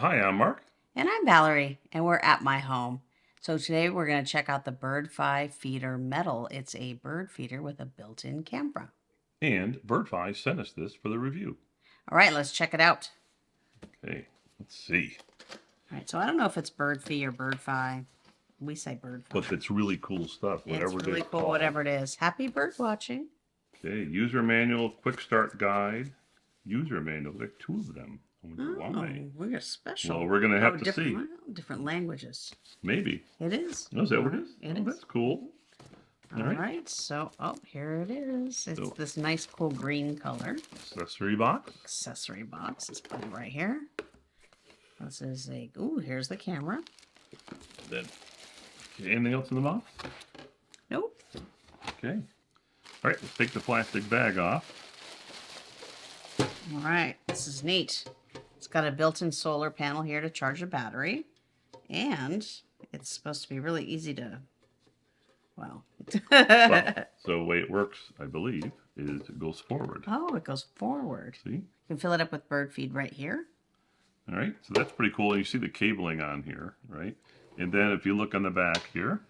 Hi, I'm Mark. And I'm Valerie, and we're at my home. So today we're going to check out the Birdfy feeder metal. It's a bird feeder with a built-in camera. And Birdfy sent us this for the review. All right, let's check it out. Okay, let's see. All right, so I don't know if it's Birdfy or Birdfy. We say Birdfy. But it's really cool stuff, It's whatever it really is cool, called. whatever it is. Happy bird watching. Okay, user manual, quick start guide, user manual. Like two of them. I wonder why. We're special. Well, we're going to have to see. Different languages. Maybe. It is. Oh, is that what it is? It is. That's cool. All right, so, here it is. It's So, this nice, cool green color. accessory box. Accessory box. Let's put it right here. This is here's the camera. Then, okay, anything else in the box? Nope. Okay. All right, let's take the plastic bag off. All right, this is neat. It's got a built-in solar panel here to charge the battery. And it's supposed to be really easy to, well. Well, so the way it works, I believe, is it goes forward. Oh, it goes forward. See? You can fill it up with bird feed right here. All right, so that's pretty cool. You see the cabling on here, right? And then if you look on the back here,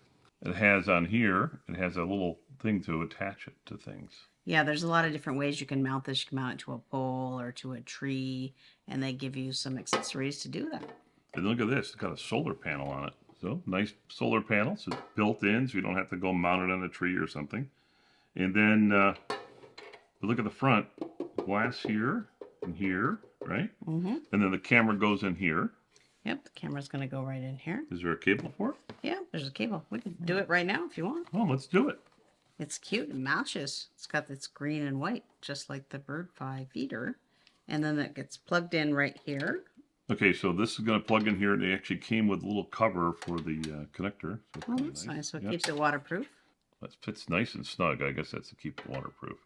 it has on here, it has a little thing to attach it to things. Yeah, there's a lot of different ways you can mount this. You can mount it to a pole or to a tree, and they give you some accessories to do that. And look at this, it's got a solar panel on it. So nice solar panel, so it's built in, so you don't have to go mount it on a tree or something. And then look at the front, glass here and here, right? Mm-hmm. And then the camera goes in here. Yep, the camera's going to go right in here. Is there a cable for it? Yeah, there's a cable. We can do it right now if you want. Oh, let's do it. It's cute. It matches. It's got this green and white, just like the Birdfy feeder. And then that gets plugged in right here. Okay, so this is going to plug in here. They actually came with a little cover for the connector. So Oh, that's nice. So it keeps it waterproof. That fits nice and snug. I guess that's to keep it waterproof.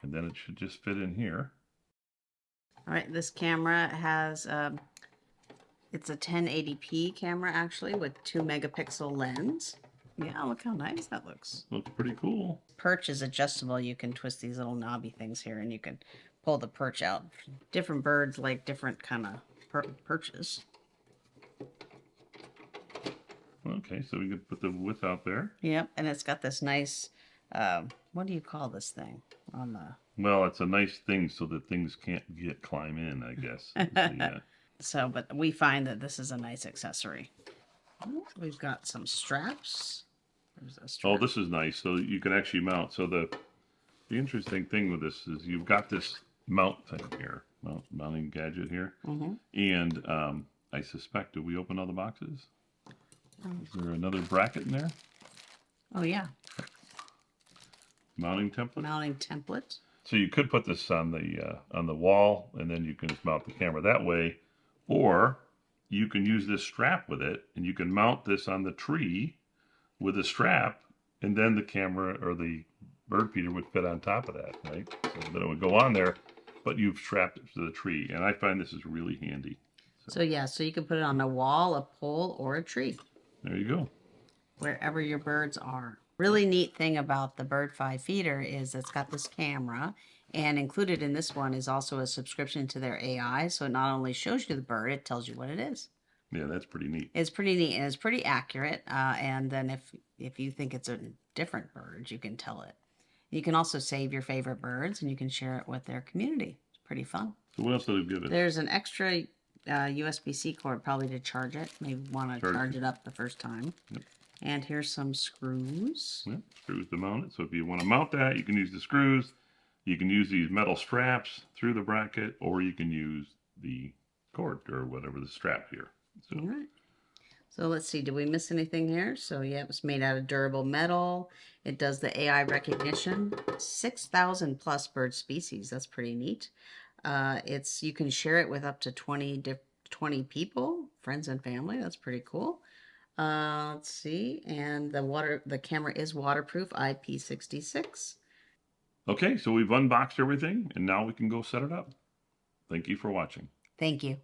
And then it should just fit in here. All right, this camera has, it's a 1080p camera actually with 2 megapixel lens. Yeah, look how nice that looks. Looks pretty cool. Perch is adjustable. You can twist these little knobby things here and you can pull the perch out. Different birds like different kind of perches. Okay, so we can put the width out there. Yep, and it's got this nice, what do you call this thing on the... Well, it's a nice thing so that things can't climb in, I guess. So, but we find that this is a nice accessory. We've got some straps. There's a strap. Oh, this is nice. So you can actually mount. So the interesting thing with this is you've got this mount thing here, mounting gadget here. Mm-hmm. And I suspect, do we open all the boxes? Is there another bracket in there? Oh, yeah. Mounting template? Mounting template. So you could put this on the wall, and then you can mount the camera that way, or you can use this strap with it, and you can mount this on the tree with a strap, and then the camera or the bird feeder would fit on top of that, right? So then it would go on there, but you've strapped it to the tree, and I find this is really handy. So yeah, so you can put it on a wall, a pole, or a tree. There you go. Wherever your birds are. Really neat thing about the Birdfy feeder is it's got this camera, and included in this one is also a subscription to their AI, so it not only shows you the bird, it tells you what it is. Yeah, that's pretty neat. It's pretty neat, and it's pretty accurate, and then if you think it's a different bird, you can tell it. You can also save your favorite birds, and you can share it with their community. It's pretty fun. So what else did we give it? There's an extra USB-C cord probably to charge it. Maybe want to charge it up the first time. Yep. And here's some screws. Yep, screws to mount it. So if you want to mount that, you can use the screws. You can use these metal straps through the bracket, or you can use the cord or whatever the strap here. So, all right. So let's see, did we miss anything here? So yeah, it's made out of durable metal. It does the AI recognition. 6,000 plus bird species. That's pretty neat. You can share it with up to 20 people, friends and family. That's pretty cool. Let's see, and the camera is waterproof, IP66. okay, so we've unboxed everything, and now we can go set it up. Thank you for watching. Thank you.